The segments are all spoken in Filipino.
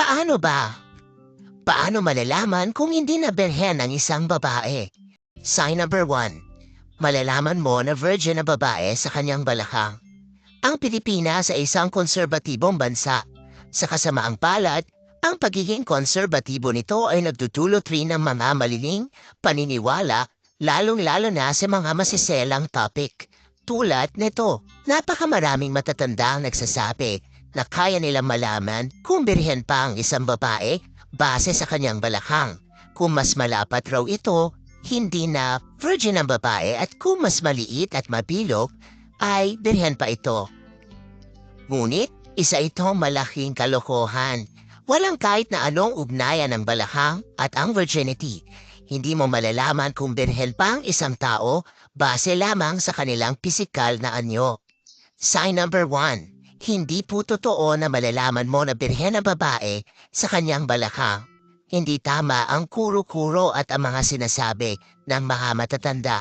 Paano ba? Paano malalaman kung hindi na birhen ang isang babae? Sign number 1. Malalaman mo na virgin na babae sa kanyang balakang. Ang Pilipinas ay isang konserbatibong bansa. Sa kasamaang palad, ang pagiging konserbatibo nito ay nagdudulot rin ng mga maliling paniniwala, lalong-lalo na sa mga masiselang topic. Tulad nito, napakamaraming matatanda ang nagsasabi na kaya nilang malaman kung birhen pa ang isang babae base sa kanyang balakang. Kung mas malapat raw ito, hindi na virgin ang babae at kung mas maliit at mabilog, ay birhen pa ito. Ngunit, isa itong malaking kalokohan. Walang kahit na anong ugnayan ng balakang at ang virginity. Hindi mo malalaman kung birhen pa ang isang tao base lamang sa kanilang pisikal na anyo. Sign number 1. Hindi po totoo na malalaman mo na birhen ang babae sa kanyang balakang. Hindi tama ang kuro-kuro at ang mga sinasabi ng mga matatanda.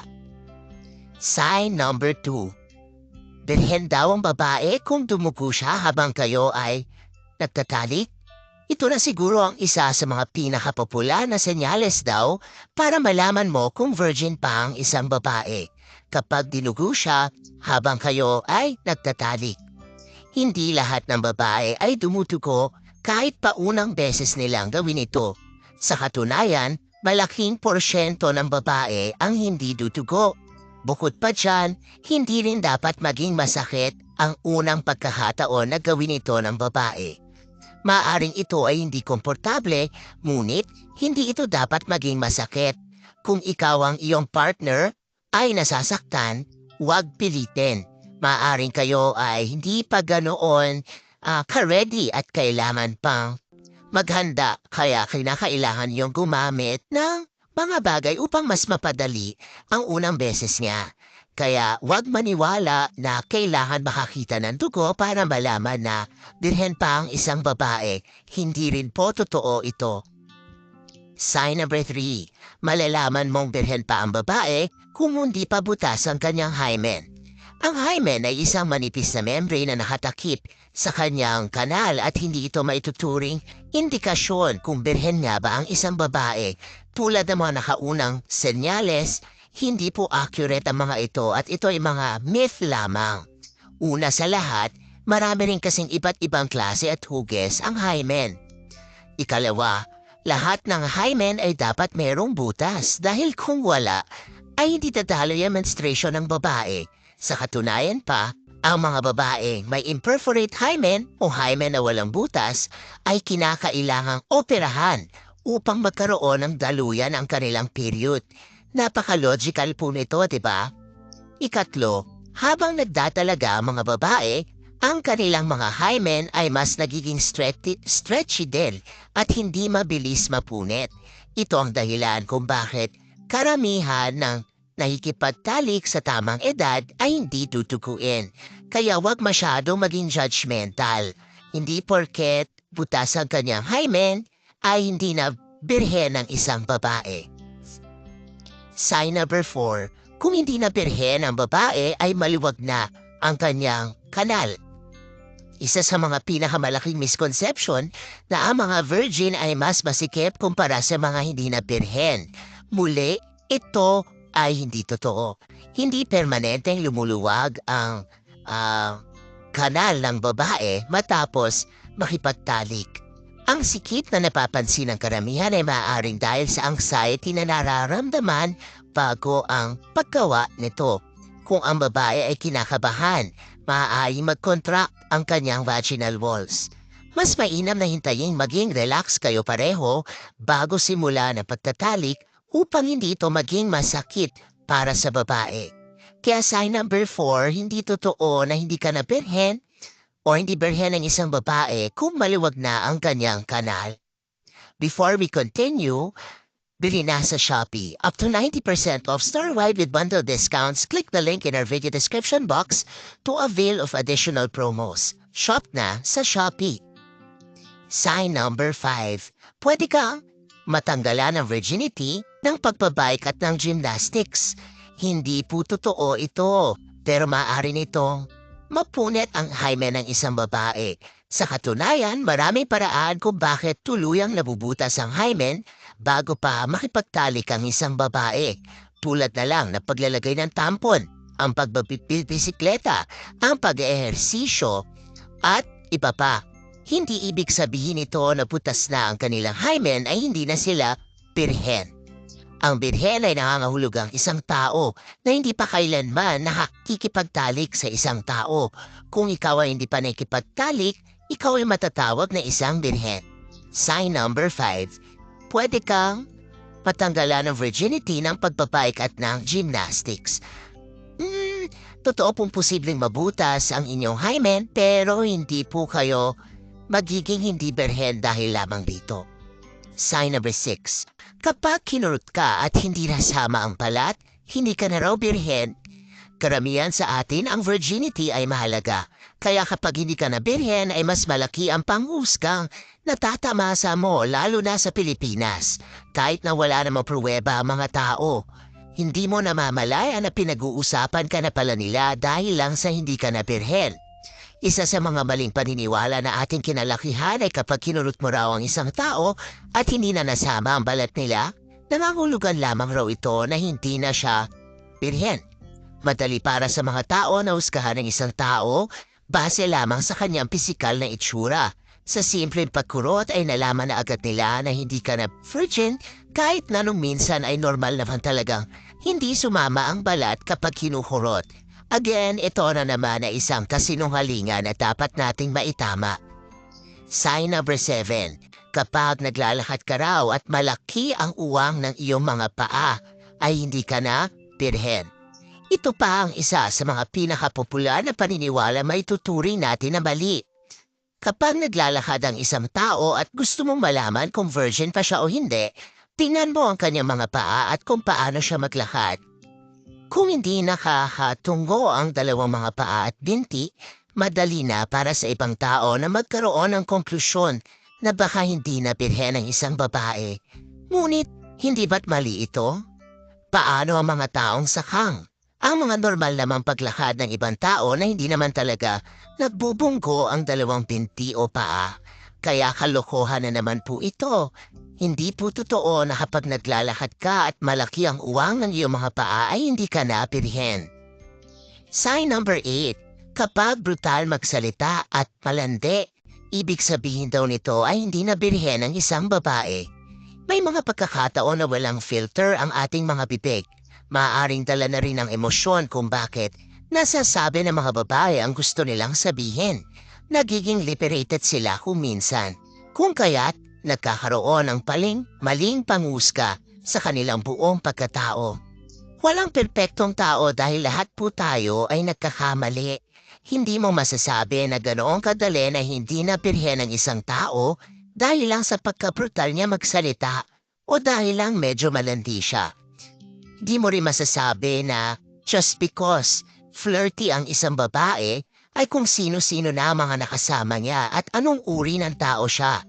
Sign number 2. Birhen daw ang babae kung dumugo siya habang kayo ay nagtatalik. Ito na siguro ang isa sa mga pinakapopular na senyales daw para malaman mo kung virgin pa ang isang babae kapag dinugo siya habang kayo ay nagtatalik. Hindi lahat ng babae ay dumutugo kahit pa unang beses nilang gawin ito. Sa katunayan, malaking porsyento ng babae ang hindi dutugo. Bukod pa dyan, hindi rin dapat maging masakit ang unang pagkakataon na gawin ito ng babae. Maaring ito ay hindi komportable, ngunit hindi ito dapat maging masakit. Kung ikaw ang iyong partner ay nasasaktan, huwag pilitin. Maaring kayo ay hindi pa ganoon ka-ready at kailangan pang maghanda kaya kinakailangan yung gumamit ng mga bagay upang mas mapadali ang unang beses niya. Kaya huwag maniwala na kailangan makakita ng dugo para malaman na birhen pa ang isang babae. Hindi rin po totoo ito. Sign number 3. Malalaman mong birhen pa ang babae kung hindi pa butas ang kanyang hymen. Ang hymen ay isang manipis na membrane na nakatakip sa kanyang kanal at hindi ito maituturing indikasyon kung birhen nga ba ang isang babae. Tulad ng mga nakaunang senyales, hindi po accurate ang mga ito at ito ay mga myth lamang. Una sa lahat, marami rin kasing iba't ibang klase at hugis ang hymen. Ikalawa, lahat ng hymen ay dapat merong butas dahil kung wala, ay hindi dadaloy ang menstruation ng babae. Sa katunayan pa, ang mga babae may imperforate hymen o hymen na walang butas ay kinakailangang operahan upang magkaroon ng daluyan ang kanilang period. Napaka-logical po nito, diba? Ikatlo, habang nagdadalaga ang mga babae, ang kanilang mga hymen ay mas nagiging stretchy din at hindi mabilis mapunit. Ito ang dahilan kung bakit karamihan ng nakikipagtalik sa tamang edad ay hindi tutukuin. Kaya huwag masyado maging judgmental. Hindi porket butas ang kanyang hymen ay hindi na birhen ng isang babae. Sign number 4. Kung hindi na birhen ang babae ay maluwag na ang kanyang kanal. Isa sa mga pinakamalaking misconception na ang mga virgin ay mas masikip kumpara sa mga hindi na birhen. Muli, ito ay hindi totoo. Hindi permanenteng lumuluwag ang kanal ng babae matapos makipagtalik. Ang sikip na napapansin ng karamihan ay maaaring dahil sa anxiety na nararamdaman bago ang paggawa nito. Kung ang babae ay kinakabahan, maaaring mag-contract ang kanyang vaginal walls. Mas mainam na hintayin maging relax kayo pareho bago simula ng pagtatalik upang hindi ito maging masakit para sa babae. Kaya sign number 4, hindi totoo na hindi ka na birhen o hindi birhen ng isang babae kung maluwag na ang kanyang kanal. Before we continue, bili na sa Shopee. Up to 90% off store-wide with bundle discounts. Click the link in our video description box to avail of additional promos. Shop na sa Shopee. Sign number 5. Pwede kang matanggalan ng virginity ng pagpabike at ng gymnastics. Hindi po totoo ito, pero maaari nitong mapunit ang hymen ng isang babae. Sa katunayan, maraming paraan kung bakit tuluyang nabubutas ang hymen bago pa makipagtalik ang isang babae. Tulad na lang na paglalagay ng tampon, ang pagbabisikleta, ang pag-ehersisyo, at iba pa. Hindi ibig sabihin ito na butas na ang kanilang hymen ay hindi na sila birhen. Ang birhen ay nangangahulugang isang tao na hindi pa kailanman nakikipagtalik sa isang tao. Kung ikaw ay hindi pa nakikipagtalik, ikaw ay matatawag na isang birhen. Sign number 5. Pwede kang matanggalan ng virginity ng pagpapayk at ng gymnastics. Totoo pong posibleng mabutas ang inyong hymen pero hindi po kayo magiging hindi birhen dahil lamang dito. Sign number 6. Kapag kinurot ka at hindi nasama ang balat, hindi ka na raw birhen. Karamihan sa atin ang virginity ay mahalaga. Kaya kapag hindi ka na birhen ay mas malaki ang panghusgang natatamasa mo lalo na sa Pilipinas. Kahit na wala namang pruweba ang mga tao. Hindi mo namamalaya na pinag-uusapan ka na pala nila dahil lang sa hindi ka na birhen. Isa sa mga maling paniniwala na ating kinalakihan ay kapag kinurot mo raw ang isang tao at hindi na nasama ang balat nila, nangangulugan lamang raw ito na hindi na siya birhen. Madali para sa mga tao na husgahan ng isang tao base lamang sa kanyang pisikal na itsura. Sa simpleng pagkurot ay nalaman na agad nila na hindi ka na virgin kahit na nung minsan ay normal naman talagang hindi sumama ang balat kapag kinukurot. Again, ito na naman na isang kasinungalingan na dapat nating maitama. Sign number 7. Kapag naglalakad ka raw at malaki ang uwang ng iyong mga paa, ay hindi ka na birhen. Ito pa ang isa sa mga pinakapopular na paniniwala may tuturing natin na mali. Kapag naglalakad ang isang tao at gusto mong malaman kung virgin pa siya o hindi, tingnan mo ang kanyang mga paa at kung paano siya maglakad. Kung hindi nakakatungo ang dalawang mga paa at binti, madali na para sa ibang tao na magkaroon ng konklusyon na baka hindi na birhen ang isang babae. Ngunit, hindi ba't mali ito? Paano ang mga taong sakang? Ang mga normal namang paglakad ng ibang tao na hindi naman talaga nagbubunggo ang dalawang binti o paa. Kaya kalokohan na naman po ito. Hindi po totoo na kapag naglalakad ka at malaki ang uwang ng iyong mga paa ay hindi ka na birhen. Sign number 8. Kapag brutal magsalita at malandi, ibig sabihin daw nito ay hindi na birhen ang isang babae. May mga pagkakataon na walang filter ang ating mga bibig. Maaaring dala na rin ang emosyon kung bakit nasasabi ng mga babae ang gusto nilang sabihin. Nagiging liberated sila kung minsan. Kung kaya't nagkakaroon ng maling pangusga sa kanilang buong pagkatao. Walang perpektong tao dahil lahat po tayo ay nagkakamali. Hindi mo masasabi na ganoong kadali na hindi na birhen ang isang tao dahil lang sa pagkabrutal niya magsalita o dahil lang medyo malandi siya. Di mo rin masasabi na just because flirty ang isang babae ay kung sino-sino na mga nakasama niya at anong uri ng tao siya.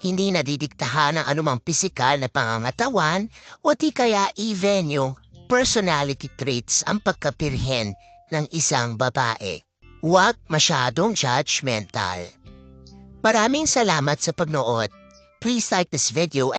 Hindi nadidiktahan ng anumang pisikal na pangangatawan o di kaya even yung personality traits ang pagkapirhen ng isang babae. Huwag masyadong judgmental. Maraming salamat sa pagnood. Please like this video.